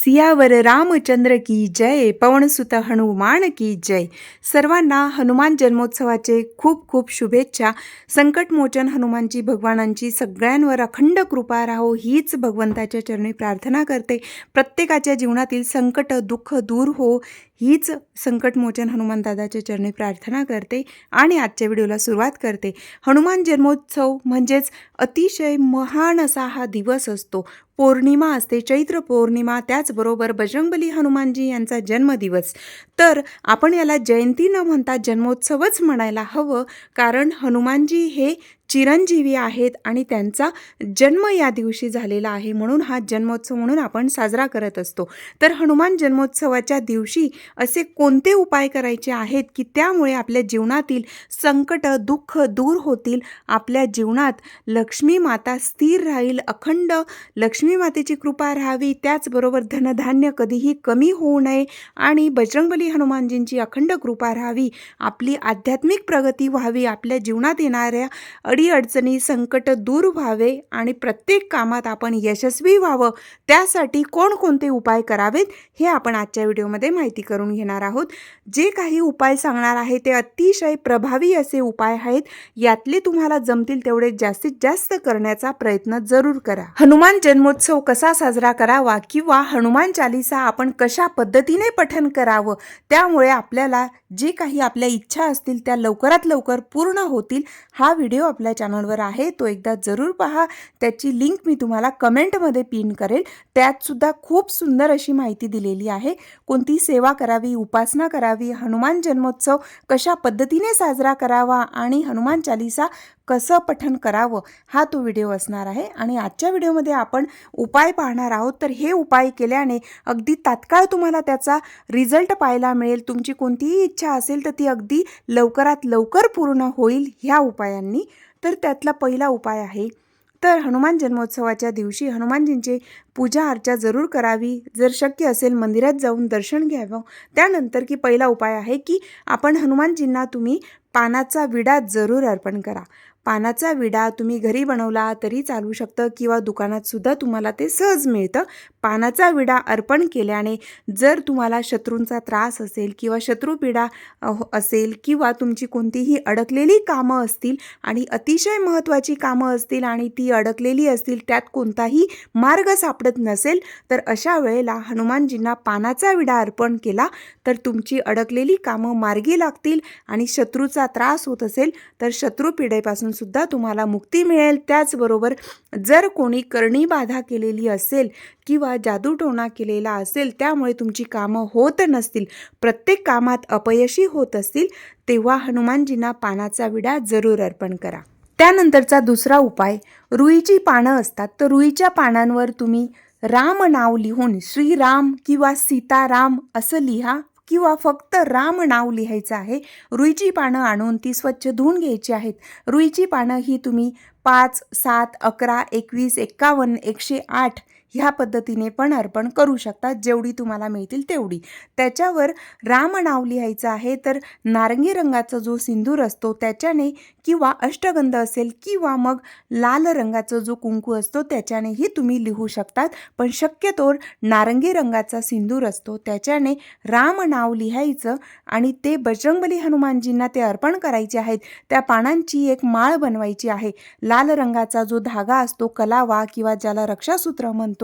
सियावर रामचंद्र की जय, पवनसुत हनुमान की जय। सर्वांना हनुमान जन्मोत्सवाचे खूप खूप शुभेच्छा। संकटमोचन हनुमानजी भगवानांची सगळ्यांवर अखंड कृपा राहो हीच भगवंताच्या चरणी प्रार्थना करते। प्रत्येकाच्या जीवनातील संकट दुःख दूर हो हीच संकटमोचन हनुमान दादाच्या चरणी प्रार्थना करते आणि आजच्या व्हिडिओला सुरुवात करते। हनुमान जन्मोत्सव म्हणजेच अतिशय महान असा हा दिवस असतो। पौर्णिमा असते, चैत्र पौर्णिमा, त्याचबरोबर बजरंगबली हनुमानजी यांचा जन्मदिवस। तर आपण याला जयंती न म्हणता जन्मोत्सवच म्हणायला हवं, कारण हनुमानजी हे चिरंजीवी आहेत आणि त्यांचा जन्म या दिवशी झालेला आहे, म्हणून हा जन्मोत्सव म्हणून आपण साजरा करत असतो। तर हनुमान जन्मोत्सवाच्या दिवशी असे कोणते उपाय करायचे आहेत की त्यामुळे आपल्या जीवनातील संकट दुःख दूर होतील, आपल्या जीवनात लक्ष्मी माता स्थिर राहील, अखंड लक्ष्मी मातेची कृपा राहावी, त्याचबरोबर धनधान्य कधीही कमी होऊ नये आणि बजरंगबली हनुमानजींची अखंड कृपा राहावी, आपली आध्यात्मिक प्रगती व्हावी, आपल्या जीवनात येणाऱ्या अडीअडचणी संकट दूर व्हावे आणि प्रत्येक कामात आपण यशस्वी व्हावं, त्यासाठी कोणकोणते उपाय करावेत हे आपण आजच्या व्हिडिओमध्ये माहिती करून घेणार आहोत। जे काही उपाय सांगणार आहे ते अतिशय प्रभावी असे उपाय आहेत, यातले तुम्हाला जमतील तेवढे जास्तीत जास्त करण्याचा प्रयत्न जरूर करा। हनुमान जन्मोत्सव कसा साजरा करावा किंवा हनुमान चालीसा आपण कशा पद्धतीने पठण करावं, त्यामुळे आपल्याला जे काही आपल्या इच्छा असतील त्या लवकरात लवकर पूर्ण होतील, हा व्हिडिओ आपल्या चॅनलवर आहे, तो एकदा जरूर पहा। त्याची लिंक मी तुम्हाला कमेंटमध्ये पिन करेल। त्यात सुद्धा खूप सुंदर अशी माहिती दिलेली आहे, कोणती सेवा करावी, उपासना करावी, हनुमान जन्मोत्सव कशा पद्धतीने साजरा करावा आणि हनुमान चालीसा कसं पठण करावं, हा तो व्हिडिओ असणार आहे। आणि आजच्या व्हिडिओमध्ये आपण उपाय पाहणार आहोत। तर हे उपाय केल्याने अगदी तात्काळ तुम्हाला त्याचा रिझल्ट पाहायला मिळेल। तुमची कोणतीही इच्छा असेल तर ती अगदी लवकरात लवकर पूर्ण होईल ह्या उपायांनी। तर त्यातला पहिला उपाय आहे, तर हनुमान जन्मोत्सवाच्या दिवशी हनुमानजींचे पूजा अर्चा जरूर करावी, जर शक्य असेल मंदिरात जाऊन दर्शन घ्यावं। त्यानंतर की पहिला उपाय आहे की आपण हनुमानजींना तुम्ही पानाचा विडा जरूर अर्पण करा। पानाचा विडा तुम्ही घरी बनवला तरी चालू शकतं किंवा दुकानात सुद्धा तुम्हाला ते सहज मिळतं। पानाचा विडा अर्पण केल्याने जर तुम्हाला शत्रूंचा त्रास असेल किंवा शत्रुपीडा असेल किंवा तुमची कोणतीही अडकलेली कामं असतील आणि अतिशय महत्त्वाची कामं असतील आणि ती अडकलेली असतील, त्यात कोणताही मार्ग सापडत नसेल, तर अशा वेळेला हनुमानजींना पानाचा विडा अर्पण केला तर तुमची अडकलेली कामं मार्गी लागतील आणि शत्रूचा त्रास होत असेल तर शत्रुपीडेपासून सुद्धा तुम्हाला मुक्ती मिळेल। त्याचबरोबर जर कोणी करणी बाधा केलेली असेल किंवा जादूटोणा केलेला असेल, त्यामुळे तुमची कामं होत नसतील, प्रत्येक कामात अपयशी होत असतील, तेव्हा हनुमानजींना पानाचा विडा जरूर अर्पण करा। त्यानंतरचा दुसरा उपाय, रुईची पानं असतात, तर रुईच्या पानांवर तुम्ही राम नाव लिहून श्रीराम किंवा सीताराम असं लिहा किंवा फक्त राम नाव लिहायचं आहे। रुईची पानं आणून ती स्वच्छ धुवून घ्यायची आहेत। रुईची पानं ही तुम्ही 5, 7, 11, 21, 51, 108 ह्या पद्धतीने पण अर्पण करू शकता, जेवढी तुम्हाला मिळतील तेवढी। त्याच्यावर राम नाव लिहायचं आहे, तर नारंगी रंगाचा जो सिंदूर असतो त्याच्याने किंवा अष्टगंध असेल किंवा मग लाल रंगाचा जो कुंकू असतो त्याच्यानेही तुम्ही लिहू शकतात, पण शक्यतोवर नारंगी रंगाचा सिंदूर असतो त्याच्याने राम नाव लिहायचं आणि ते बजरंगबली हनुमानजींना ते अर्पण करायचे आहेत। त्या पानांची एक माळ बनवायची आहे। लाल रंगाचा जो धागा असतो, कलावा किंवा ज्याला रक्षासूत्र म्हणतो,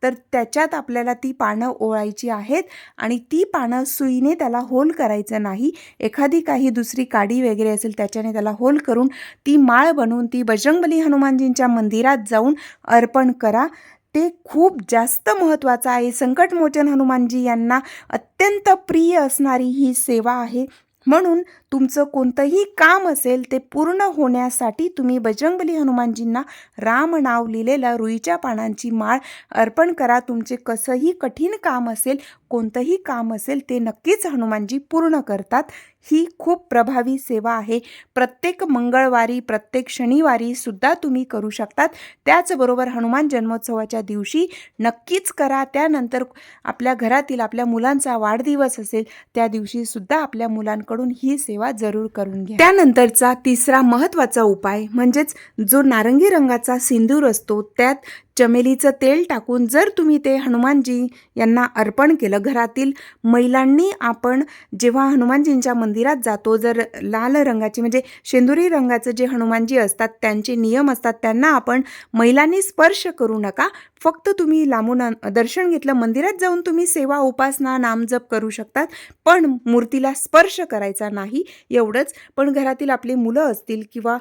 तर त्याच्यात आपल्याला ती पानं ओळायची आहेत आणि ती पानं सुईने त्याला होल करायचं नाही, एखादी काही दुसरी काडी वगैरे असेल त्याच्याने त्याला होल करून ती माळ बनवून ती बजरंगबली हनुमानजींच्या मंदिरात जाऊन अर्पण करा। ते खूप जास्त महत्त्वाचं आहे। संकटमोचन हनुमानजी यांना अत्यंत प्रिय असणारी ही सेवा आहे, म्हणून तुमचं कोणतंही काम असेल ते पूर्ण होण्यासाठी तुम्ही बजरंगबली हनुमानजींना राम नाव लिहिलेलं रुईच्या पानांची माळ अर्पण करा। तुमचे कसंही कठीण काम असेल, कोणतंही काम असेल, ते नक्कीच हनुमानजी पूर्ण करतात। ही खूप प्रभावी सेवा आहे। प्रत्येक मंगळवारी प्रत्येक शनिवारी सुद्धा तुम्ही करू शकतात। त्याचबरोबर हनुमान जन्मोत्सवाच्या दिवशी नक्कीच करा। त्यानंतर आपल्या घरातील आपल्या मुलांचा वाढदिवस असेल त्या दिवशी सुद्धा आपल्या मुलांकडून ही सेवा जरूर करून घ्या। त्यानंतरचा तिसरा महत्त्वाचा उपाय म्हणजेच जो नारंगी रंगाचा सिंदूर असतो त्यात चमेलीचं तेल टाकून जर तुम्ही ते हनुमानजी यांना अर्पण केलं, घरातील महिलांनी आपण जेव्हा हनुमानजींच्या मंदिरात जातो, जर लाल रंगाची म्हणजे शेंदुरी रंगाचं जे हनुमानजी असतात त्यांचे नियम असतात, त्यांना आपण महिलांनी स्पर्श करू नका. फक्त तुम्ही लांबून दर्शन घेतलं, मंदिरात जाऊन तुम्ही सेवा, उपासना, नामजप करू शकतात, पण मूर्तीला स्पर्श करायचा नाही, एवढंच. पण घरातील आपली मुलं असतील किंवा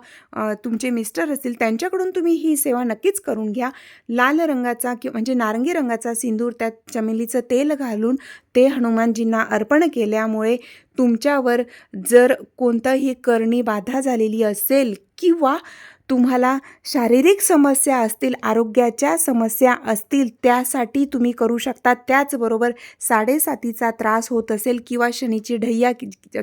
तुमचे मिस्टर असतील त्यांच्याकडून तुम्ही ही सेवा नक्कीच करून घ्या. लाल रंगाचा म्हणजे नारंगी रंगाचा सिंदूर त्यात चमेलीचं तेल घालून ते हनुमानजींना अर्पण केल्यामुळे तुमच्यावर जर कोणताही करणी बाधा झालेली असेल किंवा तुम्हाला शारीरिक समस्या असतील, आरोग्याच्या समस्या असतील, त्यासाठी तुम्ही करू शकता. त्याचबरोबर साडेसातीचा त्रास होत असेल किंवा शनीची ढैया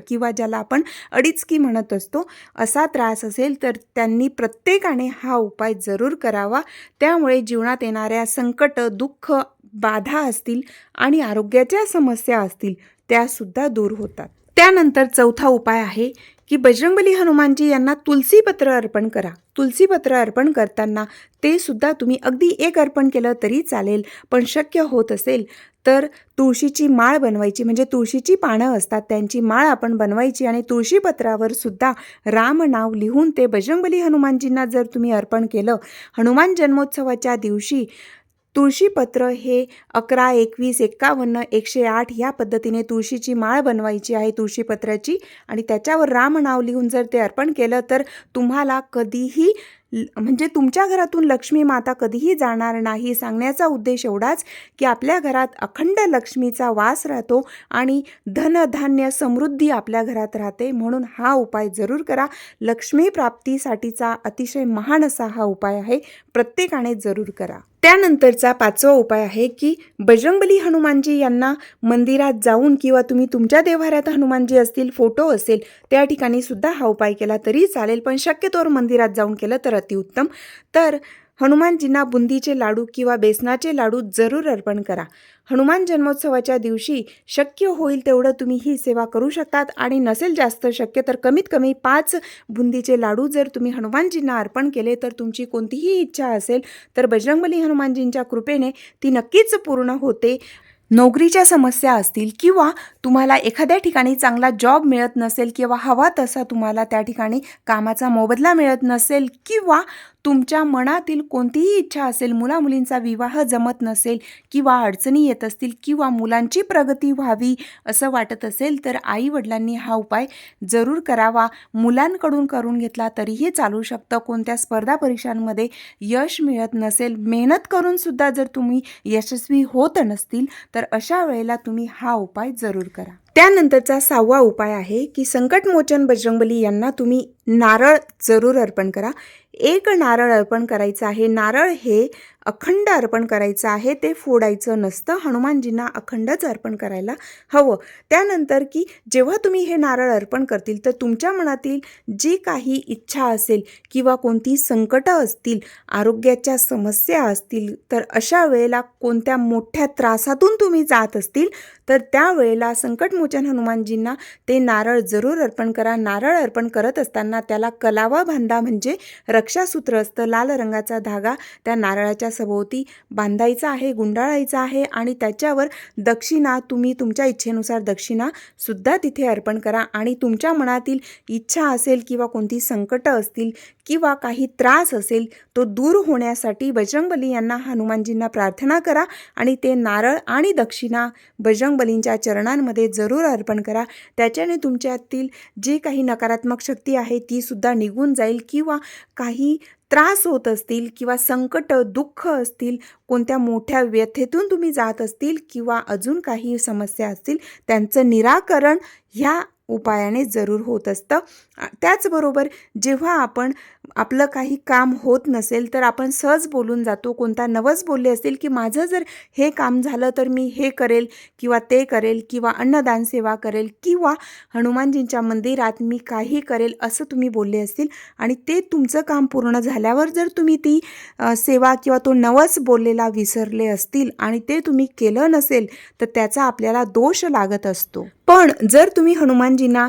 किंवा ज्याला आपण अडीचकी म्हणत असतो, असा त्रास असेल तर त्यांनी प्रत्येकाने हा उपाय जरूर करावा. त्यामुळे जीवनात येणाऱ्या संकट, दुःख, बाधा असतील आणि आरोग्याच्या समस्या असतील त्यासुद्धा दूर होतात. त्यानंतर चौथा उपाय आहे की बजरंगबली हनुमानजी यांना तुलसीपत्र अर्पण करा. तुलसीपत्र अर्पण करताना ते सुद्धा तुम्ही अगदी एक अर्पण केलं तरी चालेल, पण शक्य होत असेल तर तुळशीची माळ बनवायची, म्हणजे तुळशीची पानं असतात त्यांची माळ आपण बनवायची आणि तुळशीपत्रावर सुद्धा राम नाव लिहून ते बजरंगबली हनुमानजींना जर तुम्ही अर्पण केलं, हनुमान जन्मोत्सवाच्या दिवशी तुळशीपत्र हे 11, 21, 51, 108 ह्या पद्धतीने तुळशीची माळ बनवायची आहे तुळशीपत्राची आणि त्याच्यावर राम नाव लिहून जर ते अर्पण केलं तर तुम्हाला कधीही म्हणजे तुमच्या घरातून लक्ष्मी माता कधीही जाणार नाही. सांगण्याचा उद्देश एवढाच की आपल्या घरात अखंड लक्ष्मीचा वास राहतो आणि धनधान्य समृद्धी आपल्या घरात राहते. म्हणून हा उपाय जरूर करा. लक्ष्मी प्राप्तीसाठीचा अतिशय महान असा हा उपाय आहे, प्रत्येकाने जरूर करा. त्यानंतरचा पाचवा उपाय आहे की बजरंगबली हनुमानजी यांना मंदिरात जाऊन किंवा तुम्ही तुमच्या देव्हाऱ्यात हनुमानजी असतील, फोटो असेल, त्या ठिकाणी सुद्धा हा उपाय केला तरी चालेल, पण शक्यतोवर मंदिरात जाऊन केलं तर अतिउत्तम. तर हनुमानजींना बुंदीचे लाडू किंवा बेसनाचे लाडू जरूर अर्पण करा. हनुमान जन्मोत्सवाच्या दिवशी शक्य होईल तेवढं तुम्ही ही सेवा करू शकतात आणि नसेल जास्त शक्य तर कमीत कमी 5 बुंदीचे लाडू जर तुम्ही हनुमानजींना अर्पण केले तर तुमची कोणतीही इच्छा असेल तर बजरंगबली हनुमानजींच्या कृपेने ती नक्कीच पूर्ण होते. नोकरीच्या समस्या असतील किंवा तुम्हाला एखाद्या ठिकाणी चांगला जॉब मिळत नसेल किंवा हवा तसा तुम्हाला त्या ठिकाणी कामाचा मोबदला मिळत नसेल किंवा तुमच्या मनातील कोणतीही इच्छा असेल, मुलामुलींचा विवाह जमत नसेल किंवा अडचणी येत असतील किंवा मुलांची प्रगती व्हावी असं वाटत असेल तर आईवडिलांनी हा उपाय जरूर करावा. मुलांकडून करून घेतला तरीही चालू शकतं. कोणत्या स्पर्धा परीक्षांमध्ये यश मिळत नसेल, मेहनत करून सुद्धा जर तुम्ही यशस्वी होत नसतील तर अशा वेळेला तुम्ही हा उपाय जरूर करा. त्यानंतरचा 6वा उपाय आहे की संकटमोचन बजरंगबली यांना तुम्ही नारळ जरूर अर्पण करा. 1 नारळ अर्पण करायचं आहे. नारळ हे अखंड अर्पण करायचं आहे, ते फोडायचं नसतं. हनुमानजींना अखंडच अर्पण करायला हवं. त्यानंतर की जेव्हा तुम्ही हे नारळ अर्पण करतील तर तुमच्या मनातील जी काही इच्छा असेल किंवा कोणती संकटं असतील, आरोग्याच्या समस्या असतील, तर अशा वेळेला कोणत्या मोठ्या त्रासातून तुम्ही जात असतील तर त्यावेळेला संकटमोचन हनुमानजींना ते नारळ जरूर अर्पण करा. नारळ अर्पण करत असताना त्याला कलावा बांधा, म्हणजे रक्षासूत्र असतं, लाल रंगाचा धागा त्या नारळाच्या सभोवती बांधायचा आहे, गुंडाळायचा आहे आणि त्याच्यावर दक्षिणा, तुम्ही तुमच्या इच्छेनुसार दक्षिणा सुद्धा तिथे अर्पण करा. आणि तुमच्या मनातील इच्छा असेल किंवा कोणती संकटं असतील किंवा काही त्रास असेल तो दूर होण्यासाठी बजरंगबली यांना, हनुमानजींना प्रार्थना करा आणि ते नारळ आणि दक्षिणा बजरंगबलींच्या चरणांमध्ये जरूर अर्पण करा. त्याच्याने तुमच्यातील जे काही नकारात्मक शक्ती आहे ती सुद्धा निघून जाईल किंवा काही त्रास होत असतील किंवा संकट, दुःख असतील, कोणत्या मोठ्या व्यथेतून तुम्ही जात असतील किंवा अजून काही समस्या असतील त्यांचं निराकरण ह्या उपायाने जरूर होत असतं. त्याचबरोबर जेव्हा आपण आपलं काही काम होत नसेल तर आपण सहज बोलून जातो. कोणता नवस बोलले असतील की माझं जर हे काम झालं तर मी हे करेल किंवा ते करेल किंवा अन्नदान सेवा करेल किंवा हनुमानजींच्या मंदिरात मी काही करेल असं तुम्ही बोलले असतील आणि ते तुमचं काम पूर्ण झाल्यावर जर तुम्ही ती सेवा किंवा तो नवस बोललेला विसरले असतील आणि ते तुम्ही केलं नसेल तर त्याचा आपल्याला दोष लागत असतो. पण जर तुम्ही हनुमानजींना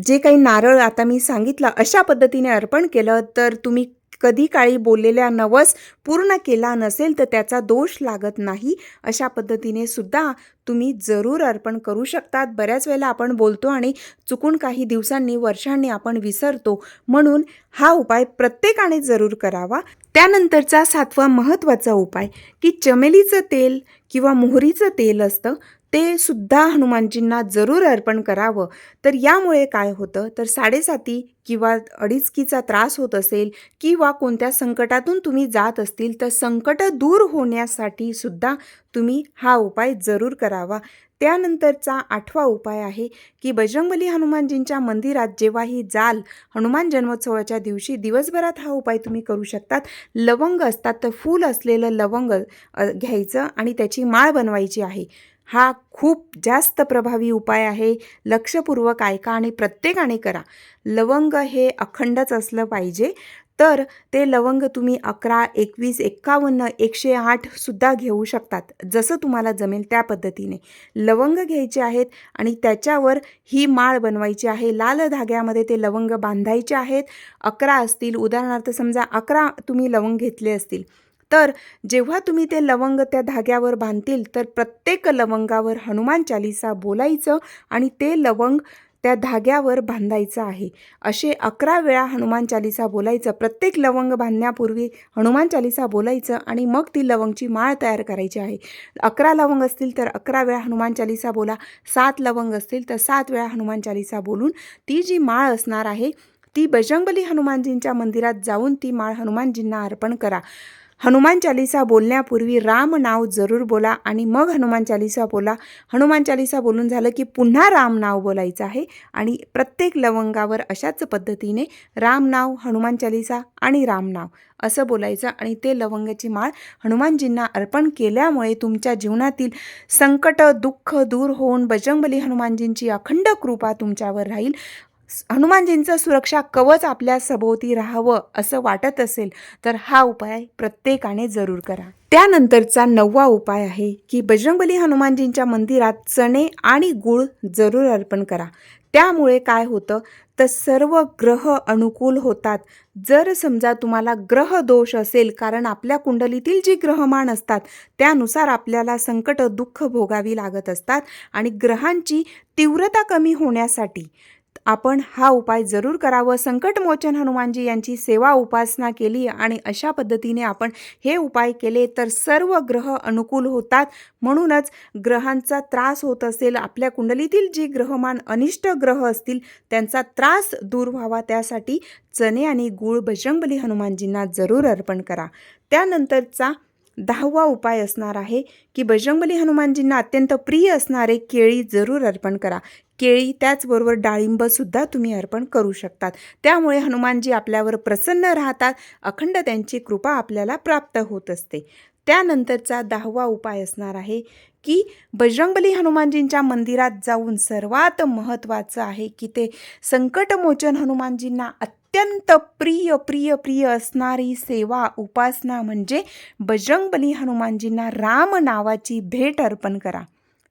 जे काही नारळ आता मी सांगितलं अशा पद्धतीने अर्पण केलं तर तुम्ही कधी काळी बोललेल्या नवस पूर्ण केला नसेल तर त्याचा दोष लागत नाही. अशा पद्धतीने सुद्धा तुम्ही जरूर अर्पण करू शकतात. बऱ्याच वेळेला आपण बोलतो आणि चुकून काही दिवसांनी वर्षांनी आपण विसरतो, म्हणून हा उपाय प्रत्येकाने जरूर करावा. त्यानंतरचा 7वा महत्त्वाचा उपाय की चमेलीचं तेल किंवा मोहरीचं तेल असतं ते सुद्धा हनुमानजींना जरूर अर्पण करावं. तर यामुळे काय होतं तर 7.5 किंवा अडीचकीचा त्रास होत असेल किंवा कोणत्या संकटातून तुम्ही जात असतील तर संकट दूर होण्यासाठी सुद्धा तुम्ही हा उपाय जरूर करावा. त्यानंतरचा 8वा उपाय आहे की बजरंगबली हनुमानजींच्या मंदिरात जेव्हाही जाल हनुमान जन्मोत्सवाच्या दिवशी दिवसभरात हा उपाय तुम्ही करू शकतात. लवंग असतात तर फूल असलेलं लवंग घ्यायचं आणि त्याची माळ बनवायची आहे. हा खूप जास्त प्रभावी उपाय आहे. लक्षपूर्वक ऐका आणि प्रत्येकाने करा. लवंग हे अखंडच असलं पाहिजे. तर ते लवंग तुम्ही 11, 21, 51, 108 सुद्धा घेऊ शकतात. जसं तुम्हाला जमेल त्या पद्धतीने लवंग घ्यायचे आहेत आणि त्याच्यावर ही माळ बनवायची आहे. लाल धाग्यामध्ये ते लवंग बांधायचे आहेत. 11 असतील, उदाहरणार्थ समजा 11 तुम्ही लवंग घेतले असतील, तर जेव्हा तुम्ही ते लवंग त्या धाग्यावर बांधतील तर प्रत्येक लवंगावर हनुमान चालीसा बोलायचं आणि ते लवंग त्या धाग्यावर बांधायचं आहे. असे 11 वेळा हनुमान चालीसा बोलायचं. प्रत्येक लवंग बांधण्यापूर्वी हनुमान चालीसा बोलायचं आणि मग ती लवंगची माळ तयार करायची आहे. 11 लवंग असतील तर 11 वेळा हनुमान चालीसा बोला. 7 लवंग असतील तर 7 वेळा हनुमान चालीसा बोलून ती जी माळ असणार आहे ती बजरंगबली हनुमानजींच्या मंदिरात जाऊन ती माळ हनुमानजींना अर्पण करा. हनुमान चालीसा बोलण्यापूर्वी राम नाव जरूर बोला आणि मग हनुमान चालीसा बोला. हनुमान चालीसा बोलून झालं की पुन्हा राम नाव बोलायचं आहे आणि प्रत्येक लवंगावर अशाच पद्धतीने राम नाव, हनुमान चालीसा आणि राम नाव असं बोलायचं आणि ते लवंगाची माळ हनुमानजींना अर्पण केल्यामुळे तुमच्या जीवनातील संकट, दुःख दूर होऊन बजरंगबली हनुमानजींची अखंड कृपा तुमच्यावर राहील. हनुमानजींचं सुरक्षा कवच आपल्या सभोवती राहावं असं वाटत असेल तर हा उपाय प्रत्येकाने जरूर करा. त्यानंतरचा 9वा उपाय आहे की बजरंगबली हनुमानजींच्या मंदिरात चणे आणि गूळ जरूर अर्पण करा. त्यामुळे काय होतं तर सर्व ग्रह अनुकूल होतात. जर समजा तुम्हाला ग्रह दोष असेल, कारण आपल्या कुंडलीतील जी ग्रहमान असतात त्यानुसार आपल्याला संकट, दुःख भोगावी लागत असतात आणि ग्रहांची तीव्रता कमी होण्यासाठी आपण हा उपाय जरूर करावं. संकटमोचन हनुमानजी यांची सेवा उपासना केली आणि अशा पद्धतीने आपण हे उपाय केले तर सर्व ग्रह अनुकूल होतात. म्हणूनच ग्रहांचा त्रास होत असेल, आपल्या कुंडलीतील जी ग्रहमान अनिष्ट ग्रह असतील त्यांचा त्रास दूर व्हावा त्यासाठी चणे आणि गूळ बजरंगबली हनुमानजींना जरूर अर्पण करा. त्यानंतरचा 10वा उपाय असणार आहे की बजरंगबली हनुमानजींना अत्यंत प्रिय असणारे केळी जरूर अर्पण करा. केळी त्याचबरोबर डाळिंबसुद्धा तुम्ही अर्पण करू शकतात. त्यामुळे हनुमानजी आपल्यावर प्रसन्न राहतात. अखंड त्यांची कृपा आपल्याला प्राप्त होत असते. त्यानंतरचा 10वा उपाय असणार आहे की बजरंगबली हनुमानजींच्या मंदिरात जाऊन सर्वात महत्त्वाचं आहे की ते संकटमोचन हनुमानजींना अत्यंत प्रिय प्रिय प्रिय असणारी सेवा उपासना म्हणजे बजरंगबली हनुमानजींना राम नावाची भेट अर्पण करा.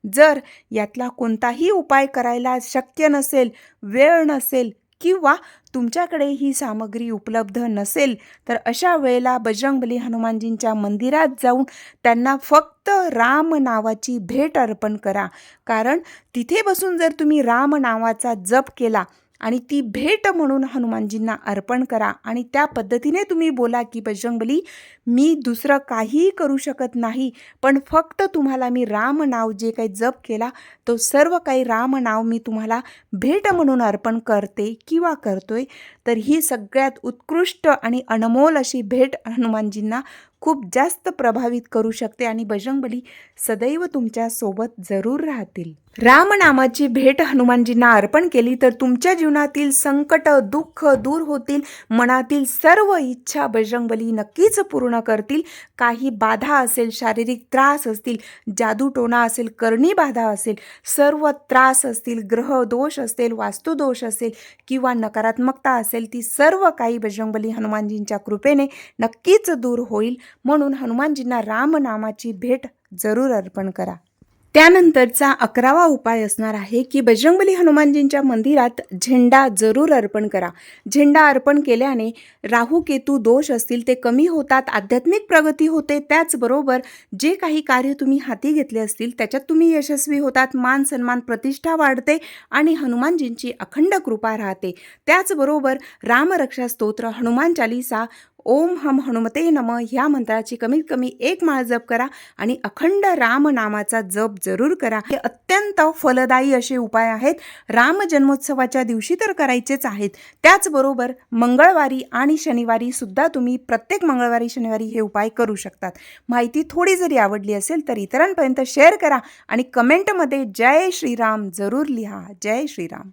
जर यातला कोणताही उपाय करायला शक्य नसेल, वेळ नसेल किंवा तुमच्याकडे ही सामग्री उपलब्ध नसेल तर अशा वेळेला बजरंगबली हनुमानजींच्या मंदिरात जाऊन त्यांना फक्त राम नावाची भेट अर्पण करा. कारण तिथे बसून जर तुम्ही राम नावाचा जप केला आणि ती भेट म्हणून हनुमानजींना अर्पण करा आणि त्या पद्धतीने तुम्ही बोला की बजरंगबली, मी दुसरं काहीही करू शकत नाही, पण फक्त तुम्हाला मी राम नाव जे काही जप केला तो सर्व काही राम नाव मी तुम्हाला भेट म्हणून अर्पण करते किंवा करतोय. तर ही सगळ्यात उत्कृष्ट आणि अनमोल अशी भेट हनुमानजींना खूप जास्त प्रभावित करू शकते आणि बजरंगबली सदैव तुमच्या सोबत जरूर राहतील. रामनामाची भेट हनुमानजींना अर्पण केली तर तुमच्या जीवनातील संकट, दुःख दूर होतील. मनातील सर्व इच्छा बजरंगबली नक्कीच पूर्ण करतील. काही बाधा असेल, शारीरिक त्रास असतील, जादूटोणा असेल, करणी बाधा असेल, सर्व त्रास असतील, ग्रह दोष असेल, वास्तुदोष असेल किंवा नकारात्मकता असेल, ती सर्व काही बजरंगबली हनुमानजींच्या कृपेने नक्कीच दूर होईल. म्हणून हनुमानजींना रामनामाची भेट जरूर अर्पण करा. त्यानंतरचा 11वा उपाय असणार आहे की बजरंगबली हनुमानजींच्या मंदिरात झेंडा जरूर अर्पण करा. झेंडा अर्पण केल्याने राहू केतू दोष असतील ते कमी होतात, आध्यात्मिक प्रगती होते. त्याचबरोबर जे काही कार्य तुम्ही हाती घेतले असतील त्याच्यात तुम्ही यशस्वी होतात, मान सन्मान प्रतिष्ठा वाढते आणि हनुमानजींची अखंड कृपा राहते. त्याचबरोबर रामरक्षा स्तोत्र, हनुमान चालीसा, ओम हम हनुमते नमः ह्या मंत्राची कमीत कमी 1 माळ जप करा आणि अखंड रामनामाचा जप जरूर करा. हे अत्यंत फलदायी असे उपाय आहेत. राम जन्मोत्सवाच्या दिवशी तर करायचेच आहेत. त्याचबरोबर मंगळवारी आणि शनिवारी सुद्धा तुम्ही प्रत्येक मंगळवारी शनिवारी हे उपाय करू शकतात. माहिती थोडी जरी आवडली असेल तर इतरांपर्यंत शेअर करा आणि कमेंटमध्ये जय श्रीराम जरूर लिहा. जय श्रीराम.